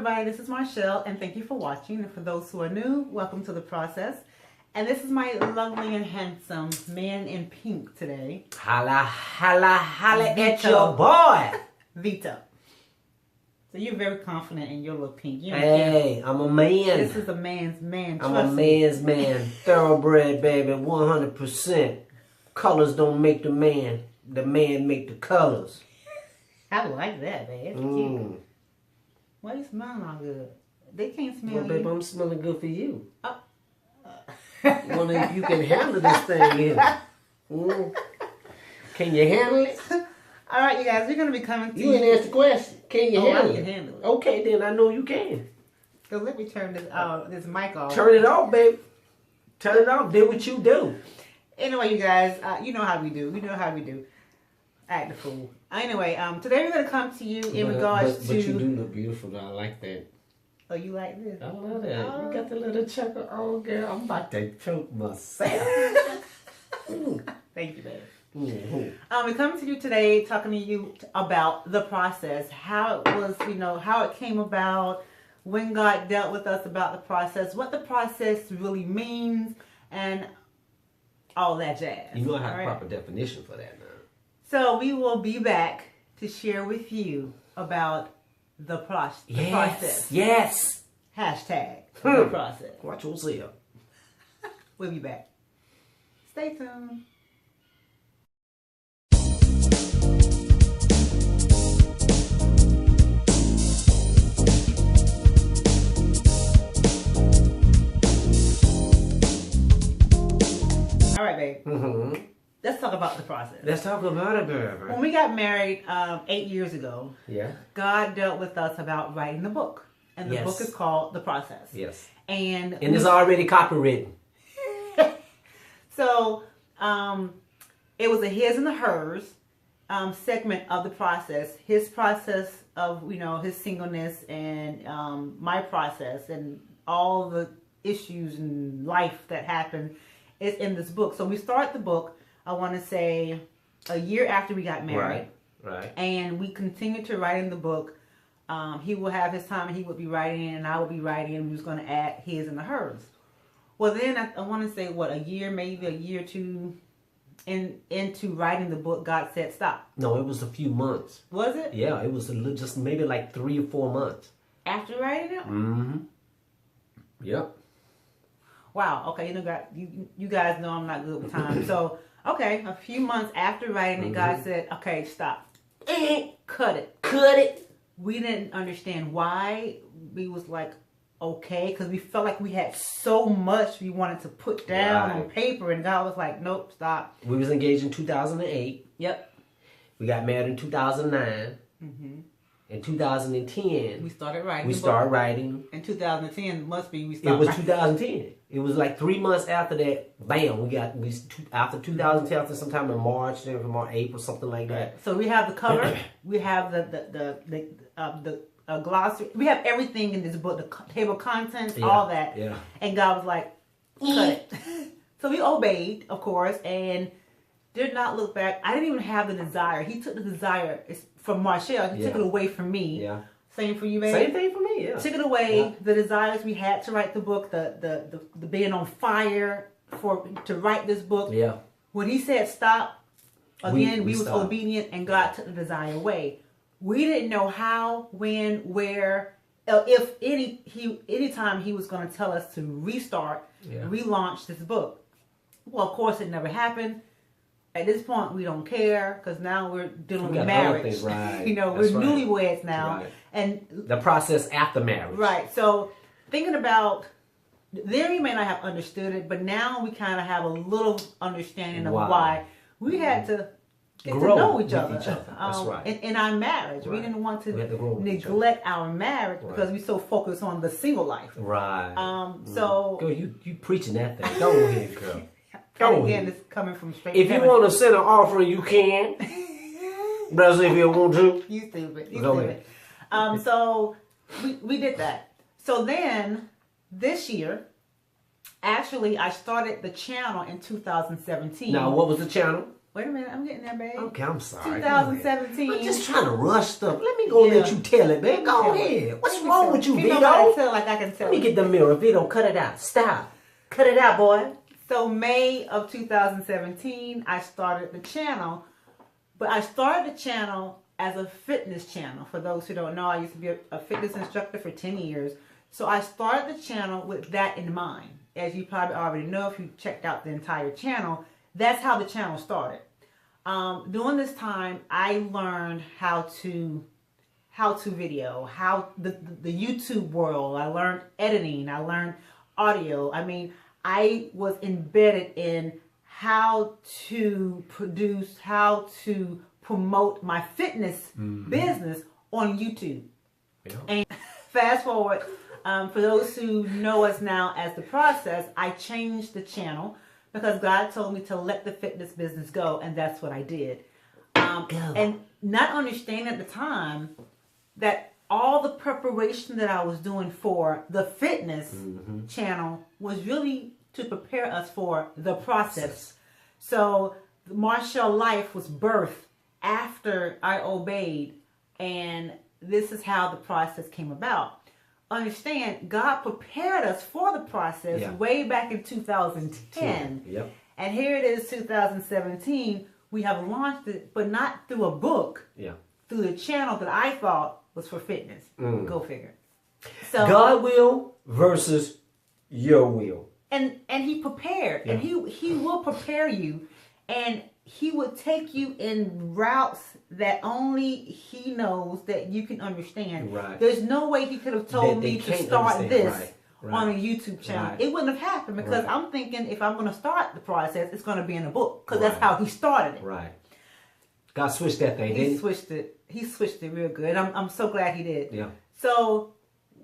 everybody, this is Marshall, and thank you for watching. And for those who are new, welcome to the process. And this is my lovely and handsome man in pink today. Holla, holla, holla at your boy. Vito. So you're very confident in your little pink. You Hey, I'm a man. This is a man's man. I'm a man's man. Thoroughbred, baby, 100%. Colors don't make the man. The man make the colors. I like that, man. It's cute. Why you smelling all good? They can't smell Well, you. baby, I'm smelling good for you. Oh. Wonder if you can handle this thing here. Can you handle it? All right, you guys, we're going to be coming to You didn't ask the question. Can you handle I it? can handle it. Okay, then I know you can. So let me turn this mic off. Turn it off, baby. Turn it off. Do what you do. Anyway, you guys, you know how we do. We know how we do. Act the fool. Anyway, today we're going to come to you in regards to... But you do look beautiful, though. I like that. Oh, you like this? I love that. You got the little chuckle. Oh, girl, I'm about to choke myself. Thank you, babe. Mm-hmm. We come to you today talking to you about the process, how it was, how it came about, when God dealt with us about the process, what the process really means, and all that jazz. You know I have a proper definition for that now. So we will be back to share with you about the process. Yes. Hashtag the process. Watch yourself. We'll be back. Stay tuned. All right, babe. Let's talk about the process. Let's talk about it, baby. When we got married 8 years ago, yeah, God dealt with us about writing the book. And the book is called The Process. Yes. And it's already copywritten. So, it was a his and a hers segment of the process. His process of, his singleness and my process and all the issues in life that happened is in this book. So we start the book, I want to say, a year after we got married. Right. And we continued to write in the book. He will have his time and he would be writing and I would be writing and we was going to add his and the hers. Well, then I want to say, maybe a year or two into writing the book, God said stop. No, it was a few months. Was it? Yeah, it was just maybe like 3 or 4 months. After writing it? Mm-hmm. Yep. Wow. Okay, you guys know I'm not good with time. So, okay, a few months after writing it, God said, okay, stop. Cut it. Cut it. We didn't understand why. We was like, okay, because we felt like we had so much we wanted to put down on paper, and God was like, nope, stop. We was engaged in 2008. Yep. We got married in 2009. Mm-hmm. In 2010, we started writing. We started writing. In 2010, we started. It was 2010. It was like 3 months after that. Bam! After 2010, after sometime in March, April, something like that. Right. So we have the cover. We have the glossary. We have everything in this book. The table of contents, all that. Yeah. And God was like, cut it. So we obeyed, of course, and did not look back. I didn't even have the desire. He took the desire from Marshall. He took it away from me. Yeah. Same for you, baby. Same thing for me. Yeah. Took it away. The desires we had to write the book. The being on fire to write this book. Yeah. When he said stop, again we was obedient, and God took the desire away. We didn't know how, when, where, if anytime he was going to tell us to restart, relaunch this book. Well, of course, it never happened. At this point, we don't care because now we're dealing with marriage. Right. We're newlyweds now, and the process after marriage. Right. So, thinking about then we may not have understood it, but now we kind of have a little understanding of why we had to get to know each other. That's right. In our marriage, we didn't want to neglect our marriage because we so focused on the single life. Right. So, girl, you preaching that thing? Go ahead, girl. Again, it's coming from straight. If you want to send an offering, you can. That's if you want to. You stupid. You stupid. So we did that. So then this year, actually, I started the channel in 2017. Now, what was the channel? Wait a minute, I'm getting there, babe. Okay, I'm sorry. 2017. I'm just trying to rush stuff. Let me go let you tell it, babe. Go ahead. What's wrong with you, Vito? I tell like I can tell. Let me get the mirror. Vito, cut it out. Stop. Cut it out, boy. So May of 2017, I started the channel. But I started the channel as a fitness channel. For those who don't know, I used to be a fitness instructor for 10 years. So I started the channel with that in mind. As you probably already know, if you checked out the entire channel, that's how the channel started. During this time, I learned how to video, how the YouTube world. I learned editing. I learned audio. I mean, I was embedded in how to produce, how to promote my fitness business on YouTube. Yeah. And fast forward, for those who know us now as The Process, I changed the channel because God told me to let the fitness business go, and that's what I did. And not understanding at the time that all the preparation that I was doing for the fitness channel was really to prepare us for the process. So the Marshall Life was birthed after I obeyed, and this is how the process came about. Understand, God prepared us for the process way back in 2010. Yep. And here it is, 2017. We have launched it, but not through a book. Yeah. Through the channel that I thought was for fitness. Go figure. So God will versus your will. And he prepared. And he will prepare you. And he will take you in routes that only he knows that you can understand. Right. There's no way he could have told me to start this on a YouTube channel. Right. It wouldn't have happened because I'm thinking if I'm going to start the process, it's going to be in a book because that's how he started it. Right. God switched that thing, didn't he? He switched it real good. I'm so glad he did. Yeah. So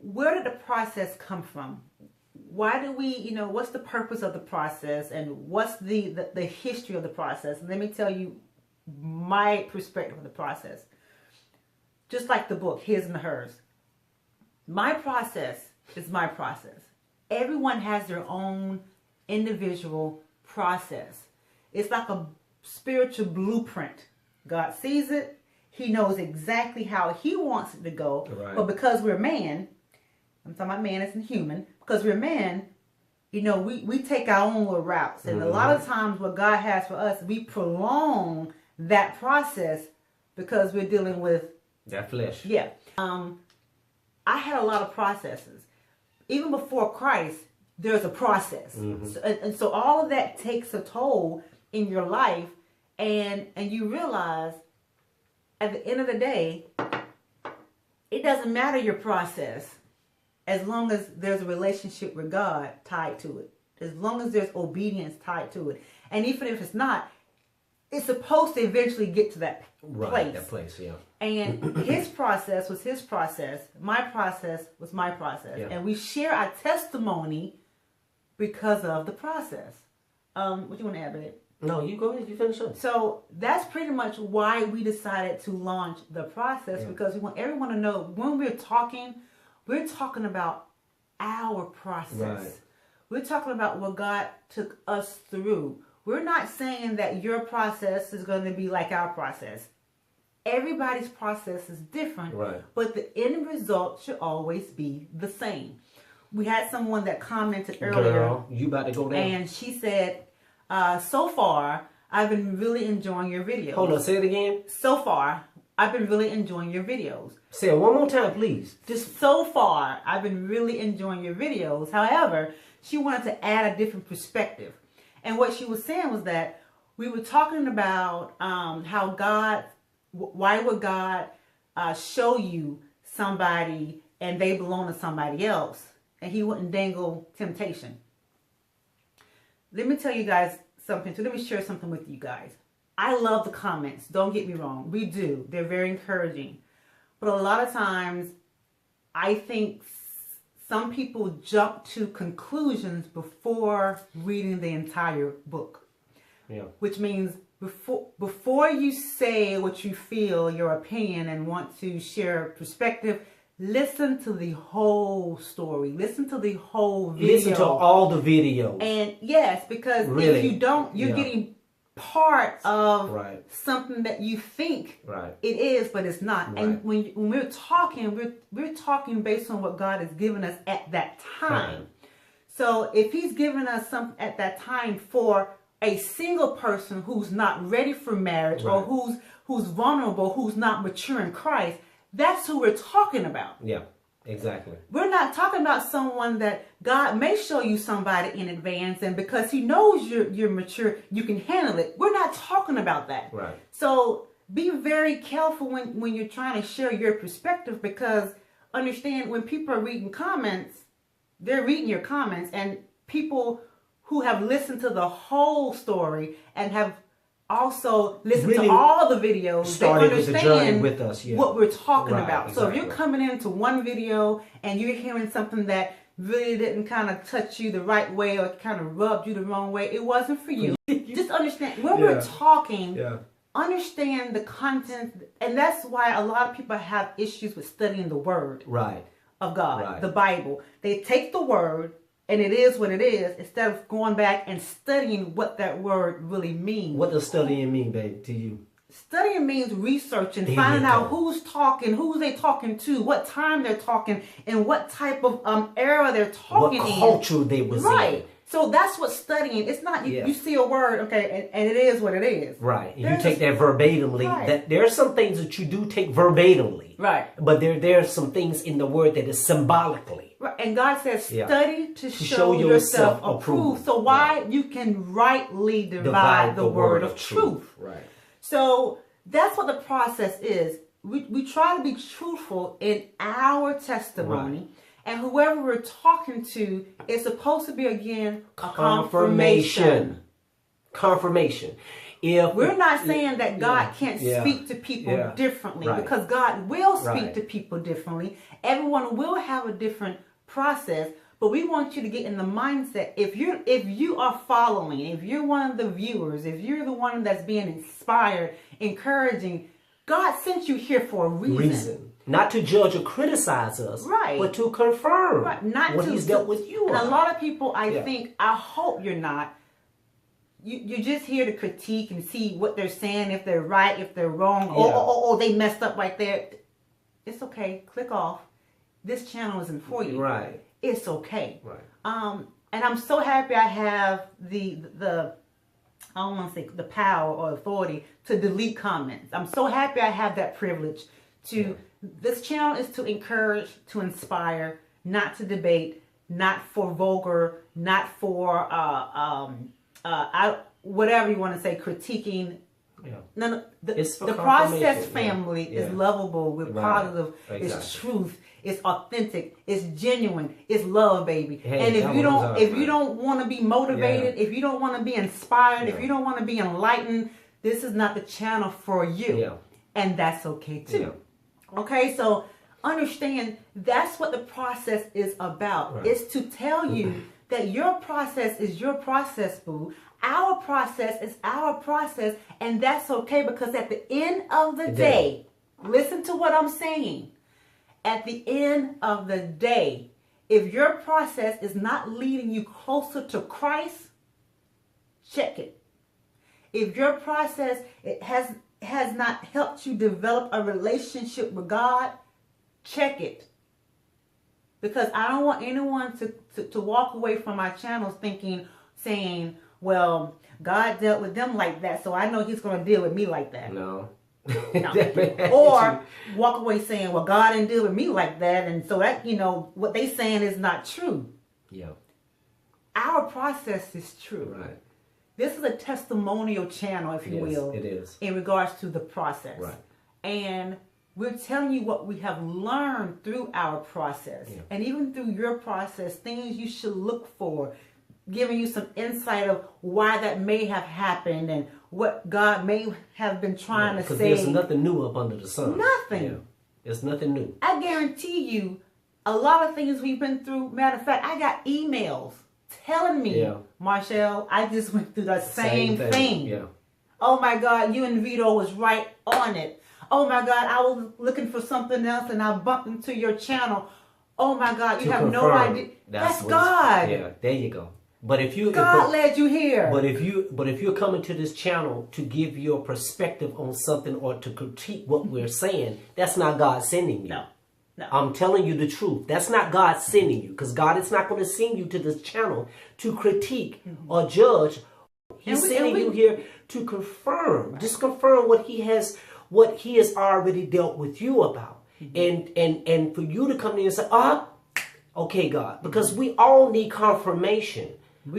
where did the process come from? Why do we, what's the purpose of the process and what's the history of the process? And let me tell you my perspective of the process. Just like the book, His and Hers. My process is my process. Everyone has their own individual process. It's like a spiritual blueprint. God sees it. He knows exactly how he wants it to go. Right. But because we're man, I'm talking about man as in human, because we're man, we take our own little routes. And a lot of times what God has for us, we prolong that process because we're dealing with that flesh. Yeah. I had a lot of processes. Even before Christ, there's a process. So all of that takes a toll in your life, and you realize at the end of the day, it doesn't matter your process as long as there's a relationship with God tied to it. As long as there's obedience tied to it. And even if it's not, it's supposed to eventually get to that place. That place, yeah. And his process was his process. My process was my process. Yeah. And we share our testimony because of the process. What do you want to add, babe? No, you go ahead. You finish up. So that's pretty much why we decided to launch the process, because we want everyone to know when we're talking about our process. Right. We're talking about what God took us through. We're not saying that your process is going to be like our process. Everybody's process is different, but the end result should always be the same. We had someone that commented earlier. Girl, you about to go down. And she said, so far, I've been really enjoying your videos. Hold on, say it again. So far, I've been really enjoying your videos. Say it one more time, please. Just so far, I've been really enjoying your videos. However, she wanted to add a different perspective. And what she was saying was that we were talking about how God, why would God show you somebody and they belong to somebody else and he wouldn't dangle temptation. Let me tell you guys something too. Let me share something with you guys. I love the comments. Don't get me wrong. We do. They're very encouraging. But a lot of times, I think some people jump to conclusions before reading the entire book. Yeah. Which means before you say what you feel, your opinion, and want to share perspective, listen to the whole story. Listen to the whole video. Listen to all the videos. And yes, because if you don't, you're getting part of something that you think it is, but it's not. And when we're talking, we're talking based on what God has given us at that time. So if he's given us something at that time for a single person who's not ready for marriage or who's vulnerable, who's not mature in Christ, that's who we're talking about. Yeah, exactly. We're not talking about someone that God may show you somebody in advance, and because he knows you're mature, you can handle it. We're not talking about that. Right. So be very careful when you're trying to share your perspective, because understand when people are reading comments, they're reading your comments, and people who have listened to the whole story and have also listened to all the videos, they understand with us, what we're talking about. Exactly. So if you're coming into one video and you're hearing something that really didn't kind of touch you the right way or kind of rubbed you the wrong way, it wasn't for you. Just understand when we're talking, understand the content. And that's why a lot of people have issues with studying the word of God, the Bible. They take the word, and it is what it is, instead of going back and studying what that word really means. What does studying mean, babe, to you? Studying means researching, finding out who's talking, who they talking to, what time they're talking, and what type of era they're talking in. What culture they was in. So that's what studying. It's not you see a word, okay, and it is what it is. Right. And you take that verbatimly. That there are some things that you do take verbatimly. Right. But there are some things in the word that is symbolically. Right. And God says, study to show yourself approved. So why you can rightly divide the word of truth. Right. So that's what the process is. We try to be truthful in our testimony. And whoever we're talking to is supposed to be, again, a confirmation. Confirmation. We're not saying that God can't speak to people differently, because God will speak to people differently. Everyone will have a different process, but we want you to get in the mindset. If you are following, if you're one of the viewers, if you're the one that's being inspired, encouraging, God sent you here for a reason. Not to judge or criticize us, but to confirm what he's dealt with you on. And a lot of people, I hope you're not. You're just here to critique and see what they're saying, if they're right, if they're wrong. Oh, they messed up right there. It's okay. Click off. This channel isn't for you. Right. It's okay. Right. And I'm so happy I have the I don't want to say the power or authority to delete comments. I'm so happy I have that privilege to. This channel is to encourage, to inspire, not to debate, not for vulgar, not for whatever you want to say, critiquing. No, the process family is lovable, we're positive, it's truth, it's authentic, it's genuine, it's love, baby. And if you don't want to be motivated, if you don't want to be inspired, if you don't want to be enlightened, this is not the channel for you. And that's okay too. Okay, so understand that's what the process is about. It's to tell you that your process is your process, boo. Our process is our process, and that's okay, because at the end of the day, listen to what I'm saying. At the end of the day, if your process is not leading you closer to Christ, check it. If your process has not helped you develop a relationship with God, check it. Because I don't want anyone to walk away from my channels saying, well, God dealt with them like that, so I know he's going to deal with me like that. No. Or walk away saying, well, God didn't deal with me like that, and so that, what they saying is not true. Yeah. Our process is true. Right. This is a testimonial channel, if you will. It is. In regards to the process. Right. And we're telling you what we have learned through our process. Yeah. And even through your process, things you should look for, giving you some insight of why that may have happened and what God may have been trying to say. Because there's nothing new up under the sun. Nothing. Yeah. There's nothing new. I guarantee you, a lot of things we've been through. Matter of fact, I got emails telling me, Marshall, I just went through the same thing. Yeah. Oh my God, you and Vito was right on it. Oh my God, I was looking for something else and I bumped into your channel. Oh my God, you have no idea. That's God. Yeah, there you go. But if you God led you here. But if you're coming to this channel to give your perspective on something or to critique what we're saying, that's not God sending you. No. I'm telling you the truth. That's not God sending you, because God is not going to send you to this channel to critique or judge. He's sending you here to confirm, just confirm what He has already dealt with you about, and for you to come in and say, okay, God, because we all need confirmation.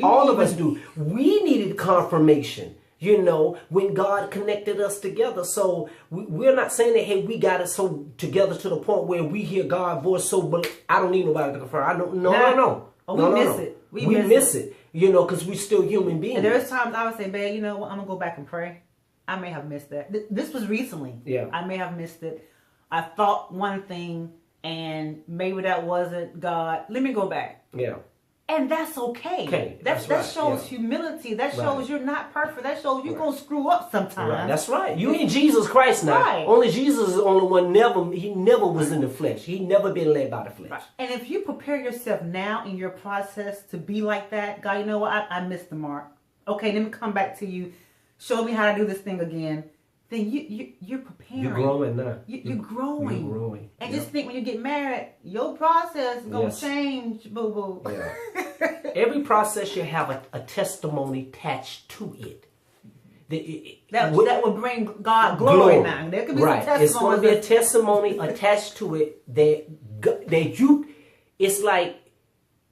All of us do. We needed confirmation. When God connected us together. So we're not saying that, hey, we got it so together to the point where we hear God's voice so, I don't need nobody to confirm. I don't, no. We miss it. We miss it, because we're still human beings. And there's times I would say, babe, you know what, I'm going to go back and pray. I may have missed that. This was recently. Yeah. I may have missed it. I thought one thing and maybe that wasn't God. Let me go back. Yeah. And that's okay. That shows humility. That shows you're not perfect. That shows you're going to screw up sometimes. Right. That's right. You ain't Jesus Christ now. Right. Only Jesus is the only one. He never was in the flesh. He never been led by the flesh. Right. And if you prepare yourself now in your process to be like that, God, you know what? I missed the mark. Okay, let me come back to you. Show me how to do this thing again. Then you're preparing. You're growing now. You're growing. You're growing. And just think, when you get married, your process is going to change, boo-boo. Yeah. Every process should have a testimony attached to it. That would bring God glory now. There could be some testimony. It's going to be a testimony attached to it that you, it's like,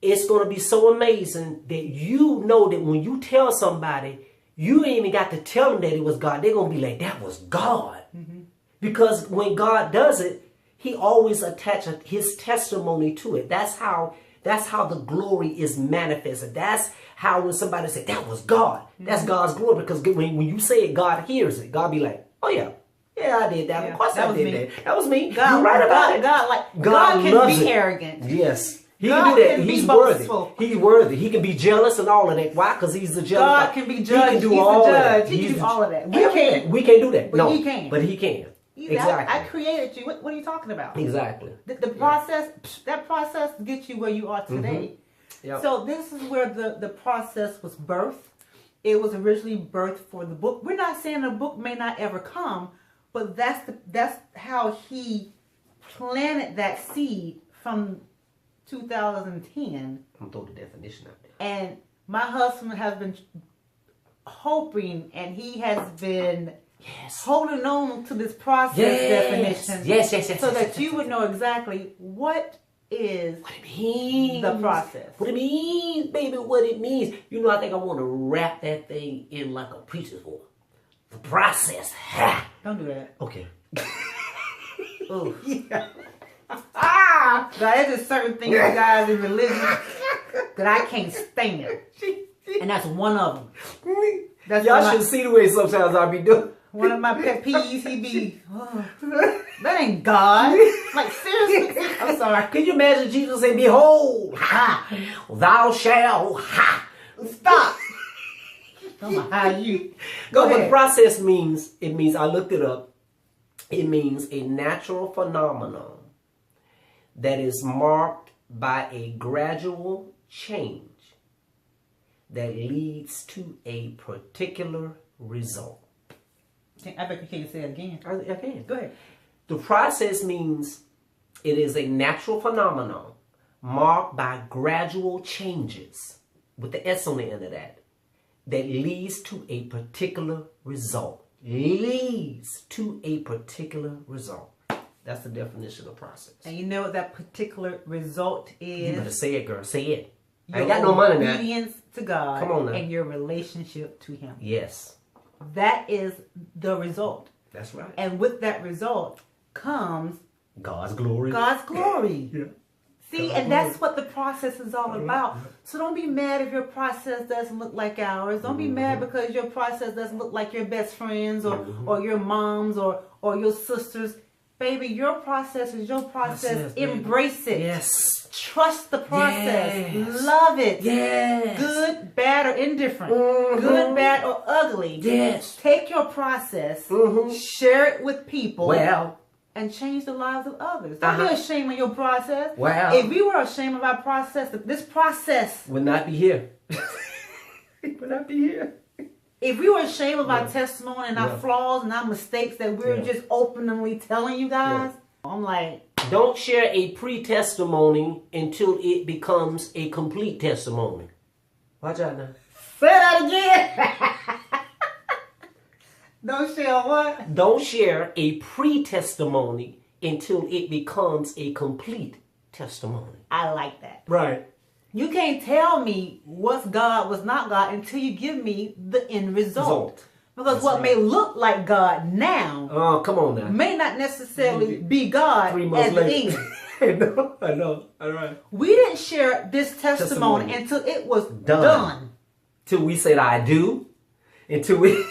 it's going to be so amazing that you know that when you tell somebody, you ain't even got to tell them that it was God. They're going to be like, that was God. Mm-hmm. Because when God does it, He always attaches His testimony to it. That's how the glory is manifested. That's how when somebody say, that was God, that's God's glory. Because when you say it, God hears it. God be like, oh yeah. Yeah, I did that. Yeah, of course I did that. That was me. God, you're right about it. God can be arrogant. Yes. He can do that. He's worthy. He's worthy. He can be jealous and all of that. Why? Because He's the judge. God can be judged. He can do all of that. He can do all of that. We can't. We can't do that. But no. He can. But He can. Exactly. I created you. What are you talking about? Exactly. The process, that process gets you where you are today. Mm-hmm. Yep. So this is where the process was birthed. It was originally birthed for the book. We're not saying the book may not ever come, but that's how He planted that seed from 2010. I'm throwing the definition out there. And my husband has been hoping, and he has been holding on to this process definition. Yes. So that you would know exactly what it means, the process. What it means, baby, what it means. You know, I think I want to wrap that thing in like a preacher's voice. The process. Don't do that. Okay. Oh. Yeah. God, there's just certain things, guys, in religion that I can't stand. And that's one of them. Y'all should see the way sometimes I be doing. One of my pet peeves, he be, that ain't God. Like, seriously? I'm sorry. Can you imagine Jesus saying, behold, thou shalt, Stop. Don't know how you. Go ahead. What process means, I looked it up. It means a natural phenomenon that is marked by a gradual change that leads to a particular result. I bet you can't say it again. I can. Go ahead. The process means it is a natural phenomenon marked by gradual changes, with the S on the end of that leads to a particular result. Leads to a particular result. That's the definition of process. And you know what that particular result is? You better say it, girl. Say it. I ain't got no money now. Obedience to God. Come on now. And your relationship to Him. Yes. That is the result. That's right. And with that result comes God's glory. God's glory. Yeah. See, God's and glory. that's what the process is all about. So don't be mad if your process doesn't look like ours. Don't be mad because your process doesn't look like your best friends or your moms or your sisters. Baby, your process is your process. Embrace it. Yes. Trust the process. Yes. Love it. Yes. Good, bad, or indifferent. Good, bad, or ugly. Yes. Take your process, share it with people. Well. And change the lives of others. Don't be ashamed of your process. Wow. If we were ashamed of our process, this process would not be here. But I be here. If we were ashamed of our testimony and our flaws and our mistakes that we're just openly telling you guys, I'm like, don't share a pre-testimony until it becomes a complete testimony. Watch out now. Say that again. Don't share what? Don't share a pre-testimony until it becomes a complete testimony. I like that. Right. You can't tell me what's God, what's not God until you give me the end result. Because that's what may look like God now, oh, come on now, may not necessarily be God 3 months at later. the end. I know. All right. We didn't share this testimony until it was done. Till we said I do. Until we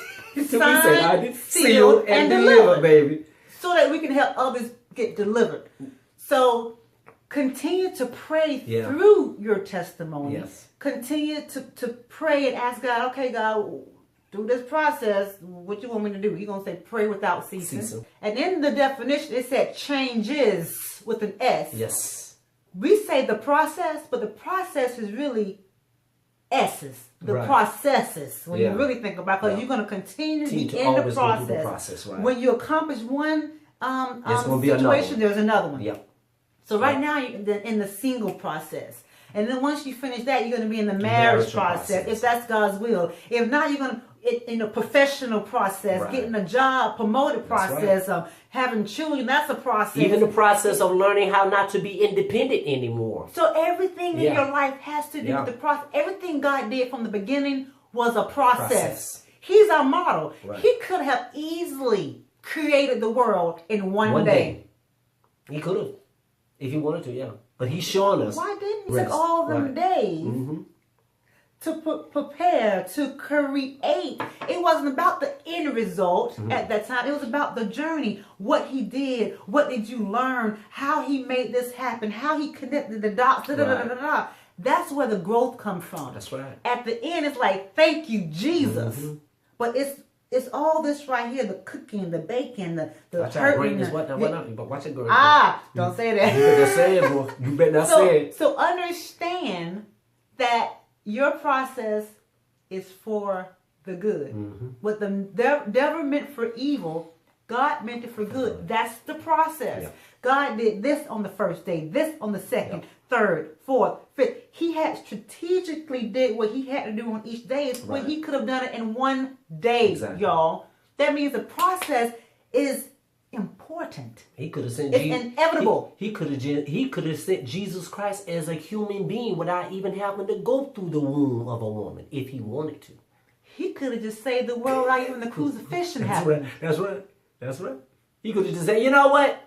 said I do. Sealed and delivered, baby. So that we can help others get delivered. So continue to pray through your testimony. Yes. Continue to pray and ask God, okay, God, through this process, what you want me to do? You're going to say pray without ceasing. And in the definition, it said changes with an S. Yes. We say the process, but the process is really S's. The processes, when you really think about it, because you're going to continue to be in the process. When you accomplish one situation, there's another one. Yep. So right now, you're in the single process. And then once you finish that, you're going to be in the marriage process, if that's God's will. If not, you're going to in a professional process, getting a job, promoted process, having children, that's a process. Even the process of learning how not to be independent anymore. So everything in your life has to do with the process. Everything God did from the beginning was a process. He's our model. He could have easily created the world in one day. He could have, if he wanted to, But he's showing us. Why didn't he take all them days to prepare, to create? It wasn't about the end result at that time. It was about the journey. What he did. What did you learn? How he made this happen. How he connected the dots. That's where the growth comes from. That's right. At the end, it's like, thank you, Jesus. But it's all this right here, the cooking, the baking, the hurting. But watch it go. Don't say that. You better say it, boy. You better not say it. So understand that your process is for the good. What the devil meant for evil, God meant it for good. That's the process. God did this on the first day, this on the second, third, fourth, fifth. He had strategically did what he had to do on each day when he could have done it in one day, y'all. That means the process is important. He could have sent it's inevitable. He could have sent Jesus Christ as a human being without even having to go through the womb of a woman if he wanted to. He could have just saved the world without even the crucifixion happening. That's right. He could have just said, you know what?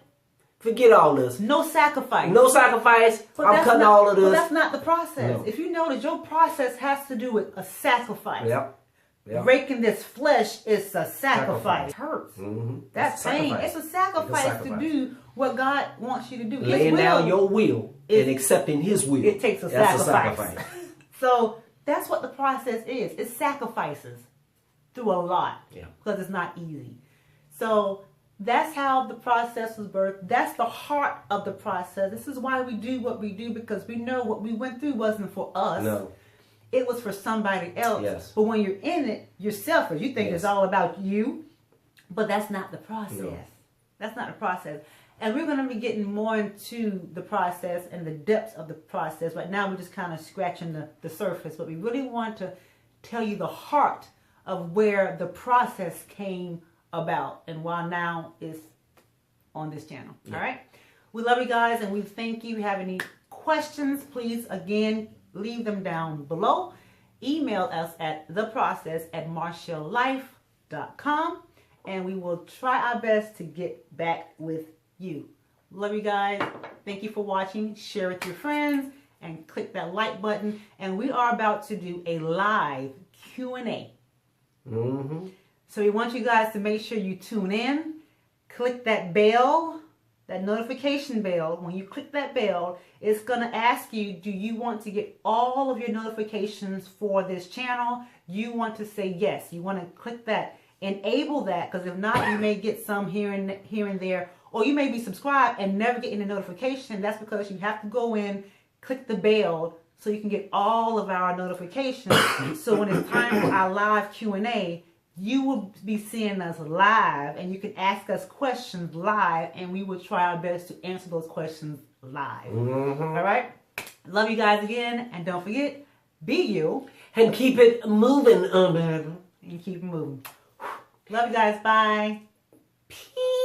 Forget all this. No sacrifice. But I'm cutting all of this. But that's not the process. No. If you know that your process has to do with a sacrifice. Breaking this flesh is a sacrifice. It hurts. That's pain. It's a sacrifice to do what God wants you to do. Laying down your will and accepting his will. It takes a sacrifice. So that's what the process is. It sacrifices through a lot. Because it's not easy. So that's how the process was birthed. That's the heart of the process. This is why we do what we do, because we know what we went through wasn't for us. No. It was for somebody else. But when you're in it, you're selfish. You think it's all about you. But that's not the process. No. That's not the process. And we're going to be getting more into the process and the depths of the process. Right now, we're just kind of scratching the surface. But we really want to tell you the heart of where the process came about and why now is on this channel. All right. We love you guys and we thank you. If you have any questions, please, again, leave them down below. Email us at theprocess@marshalllife.com and we will try our best to get back with you. Love you guys. Thank you for watching. Share with your friends and click that like button. And we are about to do a live Q&A. So we want you guys to make sure you tune in. Click that bell, that notification bell. When you click that bell, it's going to ask you, do you want to get all of your notifications for this channel? You want to say yes. You want to click that. Enable that, because if not, you may get some here and there. Or you may be subscribed and never get any notification. That's because you have to go in, click the bell, so you can get all of our notifications. So when it's time for our live Q&A, you will be seeing us live, and you can ask us questions live, and we will try our best to answer those questions live. Mm-hmm. All right? Love you guys again, and don't forget, be you. And keep it moving, And keep moving. Love you guys. Bye. Peace.